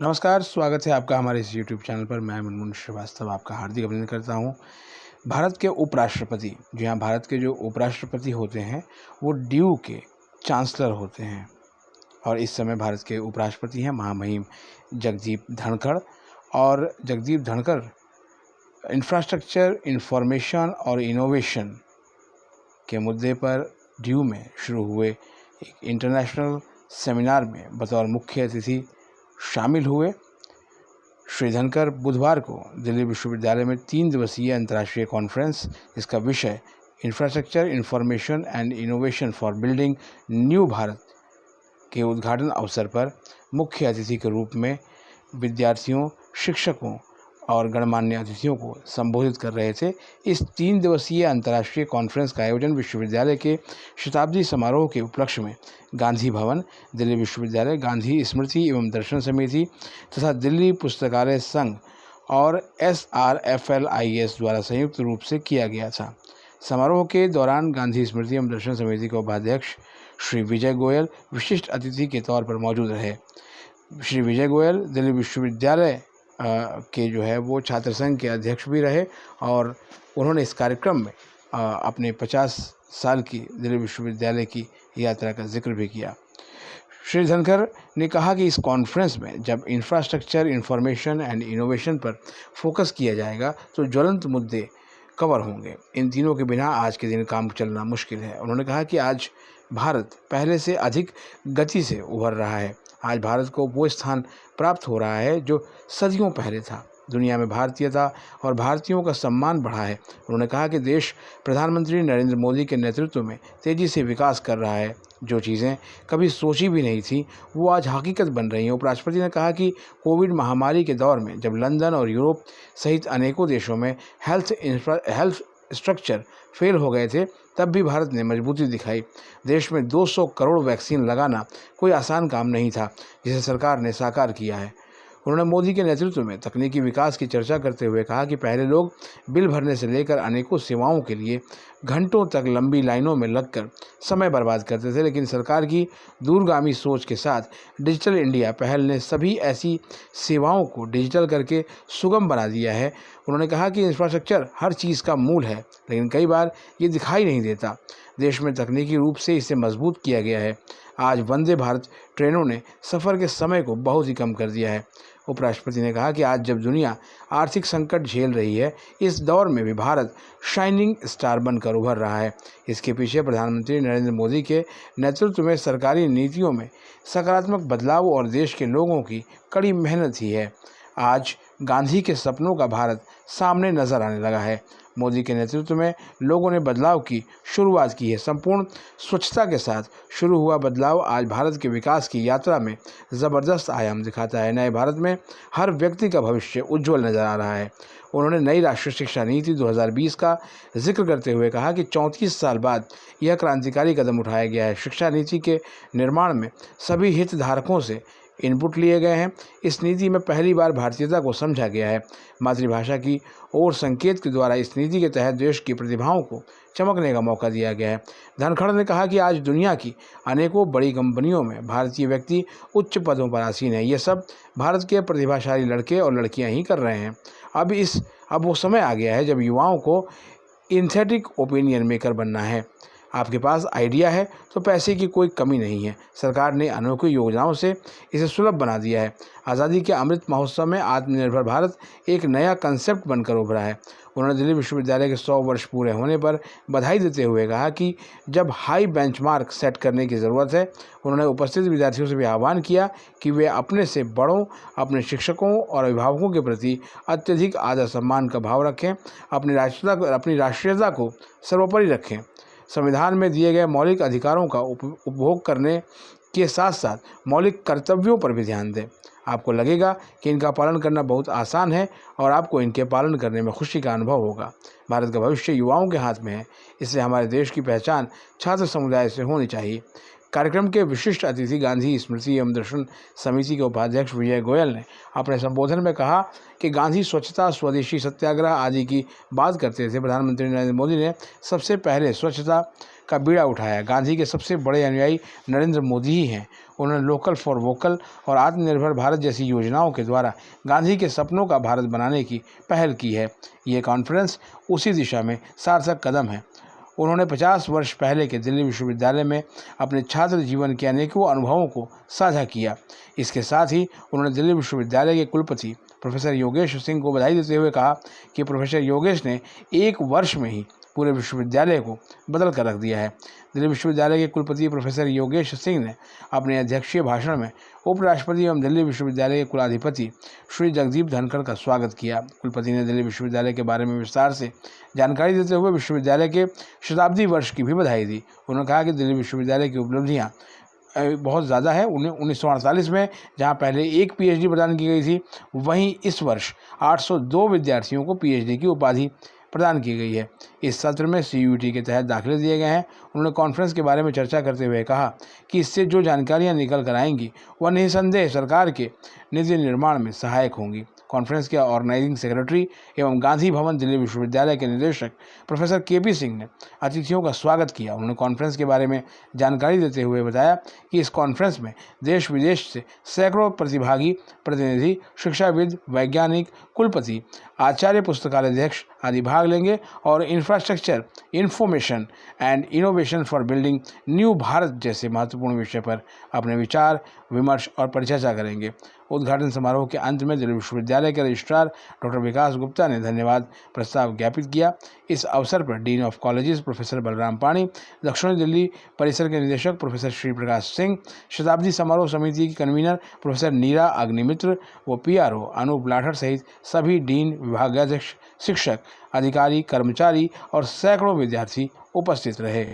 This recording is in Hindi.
नमस्कार, स्वागत है आपका हमारे इस यूट्यूब चैनल पर। मैं मुनमुन श्रीवास्तव आपका हार्दिक अभिनंदन करता हूँ। भारत के उपराष्ट्रपति, जी हाँ, भारत के जो उपराष्ट्रपति होते हैं वो ड्यू के चांसलर होते हैं और इस समय भारत के उपराष्ट्रपति हैं महामहिम जगदीप धनखड़। और जगदीप धनखड़ इंफ्रास्ट्रक्चर, इंफॉर्मेशन और इनोवेशन के मुद्दे पर ड्यू में शुरू हुए एक इंटरनेशनल सेमिनार में बतौर मुख्य अतिथि शामिल हुए। श्री धनखड़ बुधवार को दिल्ली विश्वविद्यालय में 3 दिवसीय अंतर्राष्ट्रीय कॉन्फ्रेंस, जिसका विषय infrastructure, information and innovation for building new Bharat के उद्घाटन अवसर पर मुख्य अतिथि के रूप में विद्यार्थियों, शिक्षकों और गणमान्य अतिथियों को संबोधित कर रहे थे। इस 3 दिवसीय अंतर्राष्ट्रीय कॉन्फ्रेंस का आयोजन विश्वविद्यालय के शताब्दी समारोह के उपलक्ष्य में गांधी भवन, दिल्ली विश्वविद्यालय, गांधी स्मृति एवं दर्शन समिति तथा दिल्ली पुस्तकालय संघ और SRFLIS द्वारा संयुक्त रूप से किया गया था। समारोह के दौरान गांधी स्मृति एवं दर्शन समिति के उपाध्यक्ष श्री विजय गोयल विशिष्ट अतिथि के तौर पर मौजूद रहे। श्री विजय गोयल दिल्ली विश्वविद्यालय के जो है वो छात्र संघ के अध्यक्ष भी रहे और उन्होंने इस कार्यक्रम में अपने 50 साल की दिल्ली विश्वविद्यालय की यात्रा का जिक्र भी किया। श्री धनखड़ ने कहा कि इस कॉन्फ्रेंस में जब इंफ्रास्ट्रक्चर, इंफॉर्मेशन एंड इनोवेशन पर फोकस किया जाएगा तो ज्वलंत मुद्दे कवर होंगे। इन तीनों के बिना आज के दिन काम चलना मुश्किल है। उन्होंने कहा कि आज भारत पहले से अधिक गति से उभर रहा है। आज भारत को वो स्थान प्राप्त हो रहा है जो सदियों पहले था। दुनिया में भारतीयता और भारतीयों का सम्मान बढ़ा है। उन्होंने कहा कि देश प्रधानमंत्री नरेंद्र मोदी के नेतृत्व में तेज़ी से विकास कर रहा है। जो चीज़ें कभी सोची भी नहीं थी वो आज हकीकत बन रही हैं। उपराष्ट्रपति ने कहा कि कोविड महामारी के दौर में जब लंदन और यूरोप सहित अनेकों देशों में हेल्थ स्ट्रक्चर फेल हो गए थे, तब भी भारत ने मजबूती दिखाई। देश में 200 करोड़ वैक्सीन लगाना कोई आसान काम नहीं था, जिसे सरकार ने साकार किया है। उन्होंने मोदी के नेतृत्व में तकनीकी विकास की चर्चा करते हुए कहा कि पहले लोग बिल भरने से लेकर अनेकों सेवाओं के लिए घंटों तक लंबी लाइनों में लगकर समय बर्बाद करते थे, लेकिन सरकार की दूरगामी सोच के साथ डिजिटल इंडिया पहल ने सभी ऐसी सेवाओं को डिजिटल करके सुगम बना दिया है। उन्होंने कहा कि इंफ्रास्ट्रक्चर हर चीज़ का मूल है, लेकिन कई बार ये दिखाई नहीं देता। देश में तकनीकी रूप से इसे मजबूत किया गया है। आज वंदे भारत ट्रेनों ने सफ़र के समय को बहुत ही कम कर दिया है। उपराष्ट्रपति ने कहा कि आज जब दुनिया आर्थिक संकट झेल रही है, इस दौर में भी भारत शाइनिंग स्टार बनकर उभर रहा है। इसके पीछे प्रधानमंत्री नरेंद्र मोदी के नेतृत्व में सरकारी नीतियों में सकारात्मक बदलाव और देश के लोगों की कड़ी मेहनत ही है। आज गांधी के सपनों का भारत सामने नजर आने लगा है। मोदी के नेतृत्व में लोगों ने बदलाव की शुरुआत की है। संपूर्ण स्वच्छता के साथ शुरू हुआ बदलाव आज भारत के विकास की यात्रा में ज़बरदस्त आयाम दिखाता है। नए भारत में हर व्यक्ति का भविष्य उज्जवल नजर आ रहा है। उन्होंने नई राष्ट्रीय शिक्षा नीति 2020 का जिक्र करते हुए कहा कि 34 साल बाद यह क्रांतिकारी कदम उठाया गया है। शिक्षा नीति के निर्माण में सभी हितधारकों से इनपुट लिए गए हैं। इस नीति में पहली बार भारतीयता को समझा गया है। मातृभाषा की ओर संकेत के द्वारा इस नीति के तहत देश की प्रतिभाओं को चमकने का मौका दिया गया है। धनखड़ ने कहा कि आज दुनिया की अनेकों बड़ी कंपनियों में भारतीय व्यक्ति उच्च पदों पर आसीन है। ये सब भारत के प्रतिभाशाली लड़के और लड़कियां ही कर रहे हैं। अब वो समय आ गया है जब युवाओं को इनथेटिक ओपिनियन मेकर बनना है। आपके पास आइडिया है तो पैसे की कोई कमी नहीं है। सरकार ने अनोखी योजनाओं से इसे सुलभ बना दिया है। आज़ादी के अमृत महोत्सव में आत्मनिर्भर भारत एक नया कंसेप्ट बनकर उभरा है। उन्होंने दिल्ली विश्वविद्यालय के 100 वर्ष पूरे होने पर बधाई देते हुए कहा कि जब हाई बेंचमार्क सेट करने की ज़रूरत है। उन्होंने उपस्थित विद्यार्थियों से भी आह्वान किया कि वे अपने से बड़ों, अपने शिक्षकों और अभिभावकों के प्रति अत्यधिक आदर सम्मान का भाव रखें, अपनी राष्ट्रीयता को सर्वोपरि रखें। संविधान में दिए गए मौलिक अधिकारों का उपभोग करने के साथ साथ मौलिक कर्तव्यों पर भी ध्यान दें। आपको लगेगा कि इनका पालन करना बहुत आसान है और आपको इनके पालन करने में खुशी का अनुभव होगा। भारत का भविष्य युवाओं के हाथ में है, इसलिए हमारे देश की पहचान छात्र समुदाय से होनी चाहिए। कार्यक्रम के विशिष्ट अतिथि गांधी स्मृति एवं दर्शन समिति के उपाध्यक्ष विजय गोयल ने अपने संबोधन में कहा कि गांधी स्वच्छता, स्वदेशी सत्याग्रह आदि की बात करते थे। प्रधानमंत्री नरेंद्र मोदी ने सबसे पहले स्वच्छता का बीड़ा उठाया। गांधी के सबसे बड़े अनुयायी नरेंद्र मोदी ही हैं। उन्होंने लोकल फॉर वोकल और आत्मनिर्भर भारत जैसी योजनाओं के द्वारा गांधी के सपनों का भारत बनाने की पहल की है। ये कॉन्फ्रेंस उसी दिशा में सार्थक कदम है। उन्होंने 50 वर्ष पहले के दिल्ली विश्वविद्यालय में अपने छात्र जीवन के अनेकों अनुभवों को साझा किया। इसके साथ ही उन्होंने दिल्ली विश्वविद्यालय के कुलपति प्रोफेसर योगेश सिंह को बधाई देते हुए कहा कि प्रोफेसर योगेश ने 1 वर्ष में ही पूरे विश्वविद्यालय को बदल कर रख दिया है। दिल्ली विश्वविद्यालय के कुलपति प्रोफेसर योगेश सिंह ने अपने अध्यक्षीय भाषण में उपराष्ट्रपति एवं दिल्ली विश्वविद्यालय के कुलाधिपति श्री जगदीप धनखड़ का स्वागत किया। कुलपति ने दिल्ली विश्वविद्यालय के बारे में विस्तार से जानकारी देते हुए विश्वविद्यालय के शताब्दी वर्ष की भी बधाई दी। उन्होंने कहा कि दिल्ली विश्वविद्यालय की उपलब्धियाँ बहुत ज़्यादा है। 1948 में जहाँ पहले 1 PhD प्रदान की गई थी, वहीं इस वर्ष 802 विद्यार्थियों को PhD की उपाधि प्रदान की गई है। इस सत्र में CUET के तहत दाखिले दिए गए हैं। उन्होंने कॉन्फ्रेंस के बारे में चर्चा करते हुए कहा कि इससे जो जानकारियां निकल कर आएंगी वह निसंदेह सरकार के नीति निर्माण में सहायक होंगी। कॉन्फ्रेंस के ऑर्गेनाइजिंग सेक्रेटरी एवं गांधी भवन दिल्ली विश्वविद्यालय के निदेशक प्रोफेसर KP सिंह ने अतिथियों का स्वागत किया। उन्होंने कॉन्फ्रेंस के बारे में जानकारी देते हुए बताया कि इस कॉन्फ्रेंस में देश विदेश से सैकड़ों प्रतिभागी, प्रतिनिधि, शिक्षाविद, वैज्ञानिक, कुलपति, आचार्य, पुस्तकालय अध्यक्ष आदि भाग लेंगे और infrastructure, information and innovation for building new Bharat जैसे महत्वपूर्ण विषय पर अपने विचार विमर्श और परिचर्चा करेंगे। उद्घाटन समारोह के अंत में दिल्ली विश्वविद्यालय के रजिस्ट्रार डॉक्टर विकास गुप्ता ने धन्यवाद प्रस्ताव ज्ञापित किया। इस अवसर पर dean of colleges professor Balram पाणी, दक्षिणी दिल्ली परिसर के निदेशक प्रोफेसर श्री प्रकाश सिंह, शताब्दी समारोह समिति की कन्वीनर प्रोफेसर नीरा अग्निमित्र व PRO अनूप लाठर सहित सभी डीन, विभागाध्यक्ष, शिक्षक, अधिकारी, कर्मचारी और सैकड़ों विद्यार्थी उपस्थित रहे।